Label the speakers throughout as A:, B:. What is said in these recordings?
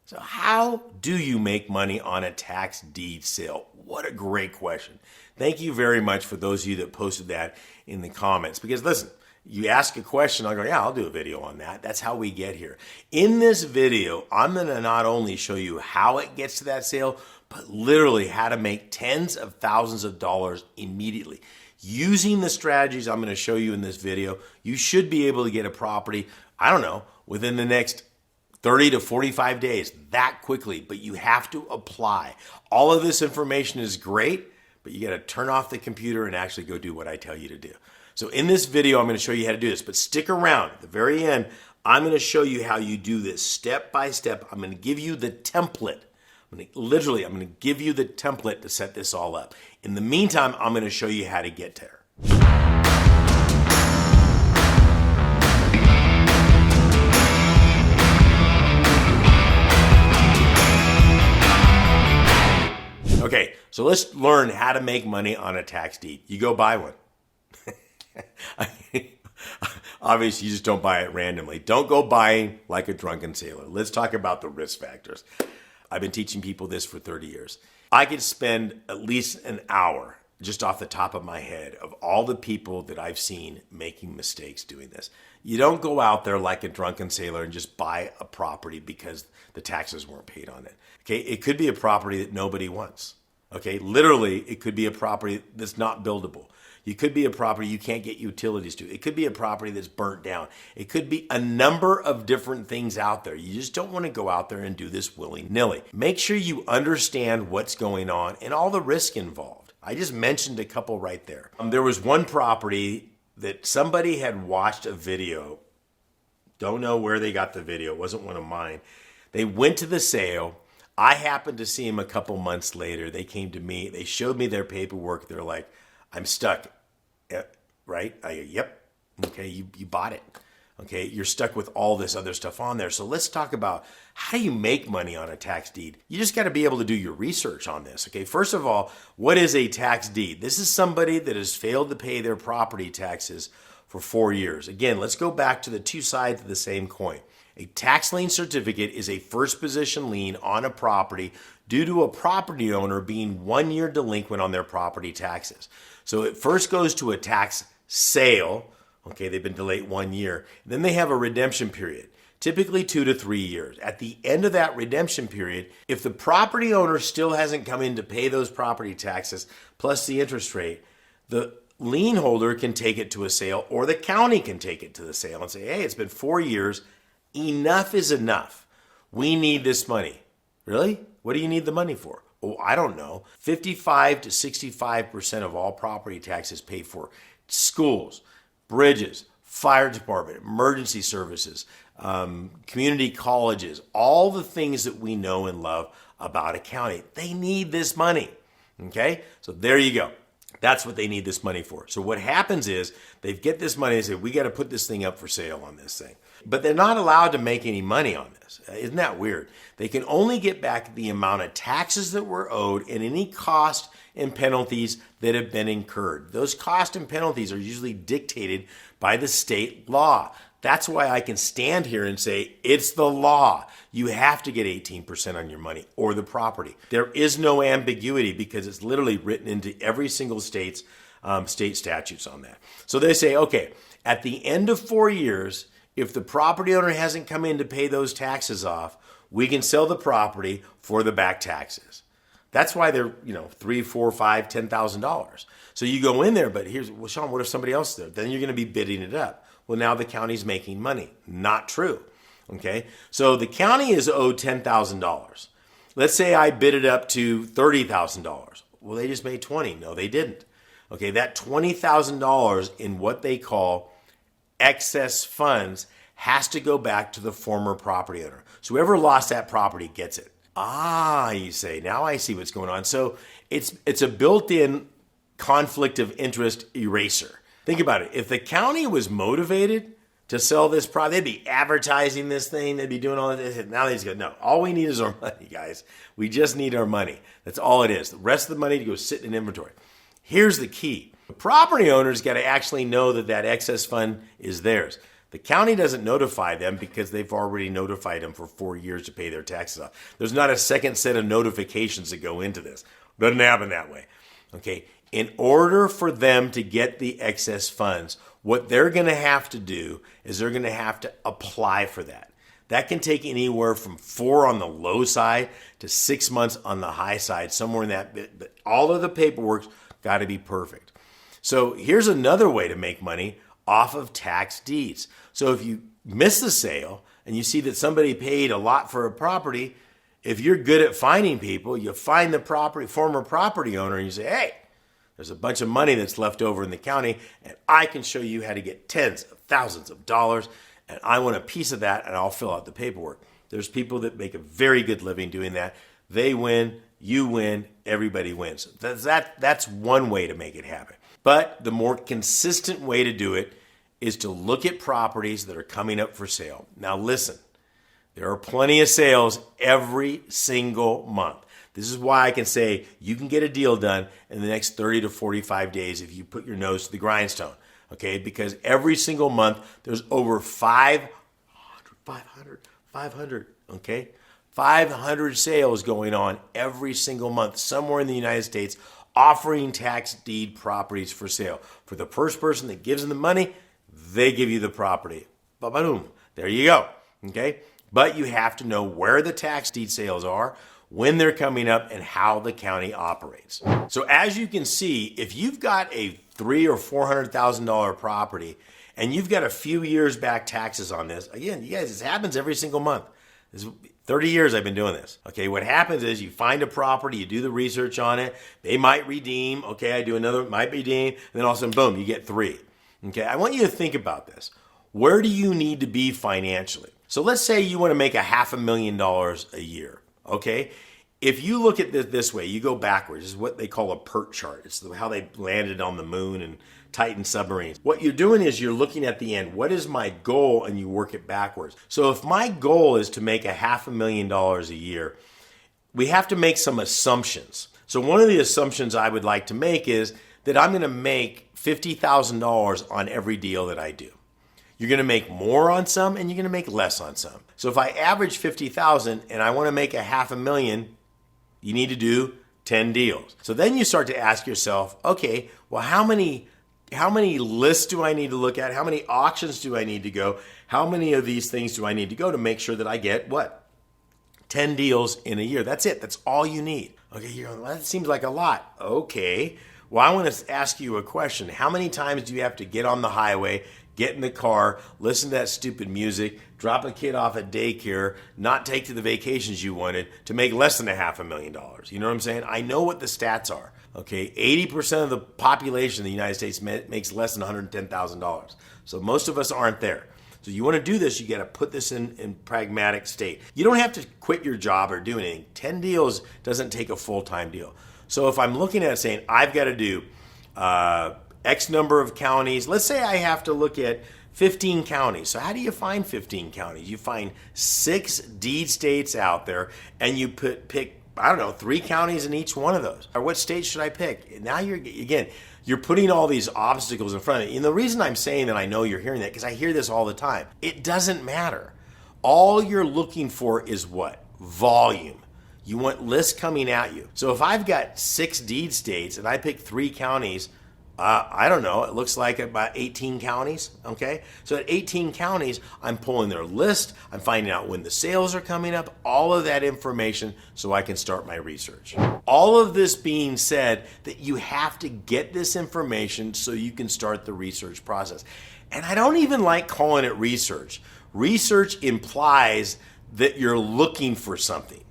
A: So how do you make money on a tax deed sale? What a great question. Thank you very much for those of you that posted that in the comments. Because listen, you ask a question, I'll go, yeah, I'll do a video on that. That's how we get here. In this video, I'm going to not only show you how it gets to that sale, but literally how to make tens of thousands of dollars immediately. Using the strategies I'm going to show you in this video, you should be able to get a property, I don't know, within the next 30 to 45 days, that quickly, but you have to apply. All of this information is great, but you got to turn off the computer and actually go do what I tell you to do. So in this video, I'm going to show you how to do this, but stick around. At the very end, I'm going to show you how you do this step by step. I'm going to give you the template. I'm going to give you the template to set this all up. In the meantime, I'm going to show you how to get there. Okay, so let's learn how to make money on a tax deed. You go buy one. Obviously, you just don't buy it randomly. Don't go buying like a drunken sailor. Let's talk about the risk factors. I've been teaching people this for 30 years. I could spend at least an hour just off the top of my head of all the people that I've seen making mistakes doing this. You don't go out there like a drunken sailor and just buy a property because the taxes weren't paid on it. Okay, it could be a property that nobody wants. Okay, literally, it could be a property that's not buildable. It could be a property you can't get utilities to. It could be a property that's burnt down. It could be a number of different things out there. You just don't want to go out there and do this willy-nilly. Make sure you understand what's going on and all the risk involved. I just mentioned a couple right there. There was one property that somebody had watched a video. Don't know where they got the video. It wasn't one of mine. They went to the sale. I happened to see him a couple months later. They came to me. They showed me their paperwork. They're like, I'm stuck. Right? I go, yep. Okay, you bought it. Okay, you're stuck with all this other stuff on there. So let's talk about how do you make money on a tax deed? You just got to be able to do your research on this. Okay, first of all, what is a tax deed? This is somebody that has failed to pay their property taxes for 4 years. Again, let's go back to the two sides of the same coin. A tax lien certificate is a first position lien on a property due to a property owner being 1 year delinquent on their property taxes. So it first goes to a tax sale. Okay, they've been delayed 1 year. Then they have a redemption period, typically 2 to 3 years. At the end of that redemption period, if the property owner still hasn't come in to pay those property taxes plus the interest rate, the lien holder can take it to a sale, or the county can take it to the sale and say, hey, it's been 4 years. Enough is enough. We need this money. Really? What do you need the money for? Oh, I don't know. 55 to 65% of all property taxes paid for schools, bridges, fire department, emergency services, community colleges, all the things that we know and love about a county. They need this money. Okay? So there you go. That's what they need this money for. So what happens is they get this money and say, we got to put this thing up for sale on this thing. But they're not allowed to make any money on this. Isn't that weird? They can only get back the amount of taxes that were owed and any cost and penalties that have been incurred. Those costs and penalties are usually dictated by the state law. That's why I can stand here and say, it's the law. You have to get 18% on your money or the property. There is no ambiguity because it's literally written into every single state's state statutes on that. So they say, okay, at the end of 4 years, if the property owner hasn't come in to pay those taxes off, we can sell the property for the back taxes. That's why they're, $3, $4, $5, $10,000. So you go in there, but well, Sean, what if somebody else is there? Then you're going to be bidding it up. Well, now the county's making money. Not true. Okay. So the county is owed $10,000. Let's say I bid it up to $30,000. Well, they just made 20. No, they didn't. Okay. That $20,000 in what they call excess funds has to go back to the former property owner. So whoever lost that property gets it. Ah, you say, now I see what's going on. So it's a built-in conflict of interest eraser. Think about it. If the county was motivated to sell this property, they'd be advertising this thing. They'd be doing all of this. Now they just go, no, all we need is our money, guys. We just need our money. That's all it is. The rest of the money to go sit in inventory. Here's the key. The property owner's got to actually know that that excess fund is theirs. The county doesn't notify them because they've already notified them for 4 years to pay their taxes off. There's not a second set of notifications that go into this. Doesn't happen that way. Okay. In order for them to get the excess funds, what they're going to have to do is they're going to have to apply for that. That can take anywhere from 4 on the low side to 6 months on the high side, somewhere in that bit. But all of the paperwork's got to be perfect. So here's another way to make money off of tax deeds. So if you miss the sale and you see that somebody paid a lot for a property, if you're good at finding people, you find the former property owner, and you say, hey, there's a bunch of money that's left over in the county, and I can show you how to get tens of thousands of dollars, and I want a piece of that, and I'll fill out the paperwork. There's people that make a very good living doing that. They win, you win, everybody wins. That's one way to make it happen. But the more consistent way to do it is to look at properties that are coming up for sale. Now listen, there are plenty of sales every single month. This is why I can say you can get a deal done in the next 30 to 45 days if you put your nose to the grindstone, okay? Because every single month there's over 500, okay? 500 sales going on every single month somewhere in the United States offering tax deed properties for sale. For the first person that gives them the money, they give you the property. Ba-ba-doom. There you go, okay? But you have to know where the tax deed sales are, when they're coming up, and how the county operates. So as you can see, if you've got a $300,000 or $400,000 property and you've got a few years back taxes on this, again, you guys, this happens every single month. This is 30 years I've been doing this. Okay, what happens is you find a property, you do the research on it, they might redeem, okay, I do another, might redeem, and then all of a sudden, boom, you get 3. Okay, I want you to think about this. Where do you need to be financially? So let's say you want to make $500,000 a year. Okay, if you look at this way, you go backwards. This is what they call a PERT chart. It's how they landed on the moon and Titan submarines. What you're doing is you're looking at the end. What is my goal? And you work it backwards. So if my goal is to make $500,000 a year, we have to make some assumptions. So one of the assumptions I would like to make is that I'm going to make $50,000 on every deal that I do. You're going to make more on some and you're going to make less on some. So if I average 50,000 and I want to make $500,000, you need to do 10 deals. So then you start to ask yourself, okay, well, how many lists do I need to look at? How many auctions do I need to go? How many of these things do I need to go to make sure that I get what? 10 deals in a year. That's it. That's all you need. Okay, you're going, well, that seems like a lot. Okay. Well, I want to ask you a question. How many times do you have to get on the highway, get in the car, listen to that stupid music, drop a kid off at daycare, not take to the vacations you wanted to make less than $500,000? You know what I'm saying? I know what the stats are. Okay, 80% of the population in the United States makes less than $110,000. So most of us aren't there. So you want to do this, you got to put this in pragmatic state. You don't have to quit your job or do anything. 10 deals doesn't take a full-time deal. So if I'm looking at it saying I've got to do X number of counties, let's say I have to look at 15 counties. So how do you find 15 counties? You find 6 deed states out there and you pick, I don't know, 3 counties in each one of those. Or what state should I pick? Now you're putting all these obstacles in front of you. And the reason I'm saying that I know you're hearing that, because I hear this all the time. It doesn't matter. All you're looking for is what? Volume. You want lists coming at you. So if I've got 6 deed states and I pick 3 counties, I don't know, it looks like about 18 counties, okay? So at 18 counties, I'm pulling their list, I'm finding out when the sales are coming up, all of that information so I can start my research. All of this being said, that you have to get this information so you can start the research process. And I don't even like calling it research. Research implies that you're looking for something.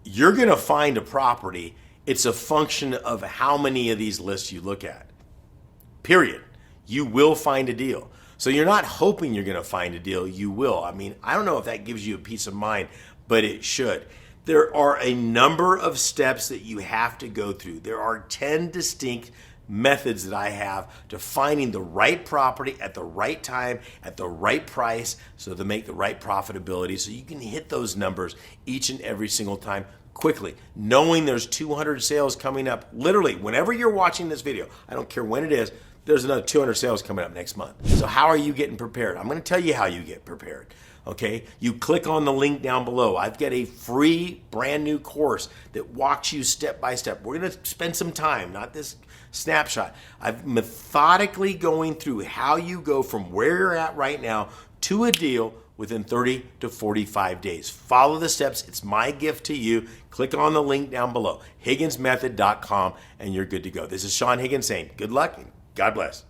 A: You're going to find a property. It's a function of how many of these lists you look at. Period. You will find a deal. So you're not hoping you're going to find a deal. You will. I mean, I don't know if that gives you a peace of mind, but it should. There are a number of steps that you have to go through. There are 10 distinct methods that I have to finding the right property at the right time, at the right price, so to make the right profitability, so you can hit those numbers each and every single time quickly, knowing there's 200 sales coming up. Literally, whenever you're watching this video, I don't care when it is, there's another 200 sales coming up next month. So how are you getting prepared? I'm going to tell you how you get prepared. Okay, you click on the link down below. I've got a free brand new course that walks you step by step. We're going to spend some time, not this snapshot. I'm methodically going through how you go from where you're at right now to a deal within 30 to 45 days. Follow the steps. It's my gift to you. Click on the link down below, higginsmethod.com, and you're good to go. This is Saen Higgins saying good luck and God bless.